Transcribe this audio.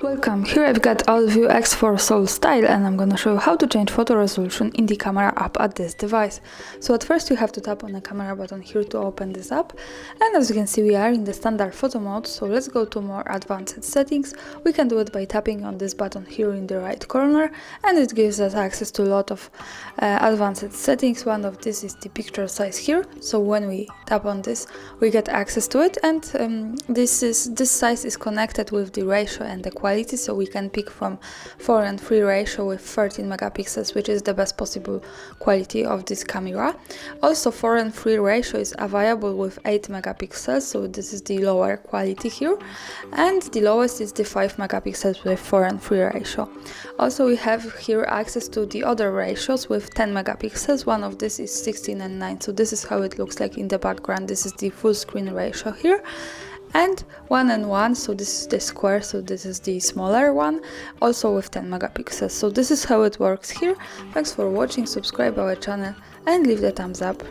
Welcome, here I've got ALLVIEW X4 Soul Style and I'm gonna show you how to change photo resolution in the camera app at this device. So at first you have to tap on the camera button here to open this app, and as you can see we are in the standard photo mode, so let's go to more advanced settings. We can do it by tapping on this button here in the right corner, and it gives us access to a lot of advanced settings. One of this is the picture size here, so when we tap on this we get access to it, and this size is connected with the ratio and the quality, so we can pick from 4:3 ratio with 13 megapixels, which is the best possible quality of this camera. Also 4:3 ratio is available with 8 megapixels, so this is the lower quality here, and the lowest is the 5 megapixels with 4:3 ratio. Also we have here access to the other ratios with 10 megapixels. One of this is 16:9, so this is how it looks like in the background. This is the full screen ratio here. And 1:1, so this is the square, so this is the smaller one, also with 10 megapixels. So this is how it works here. Thanks for watching, subscribe our channel and leave the thumbs up.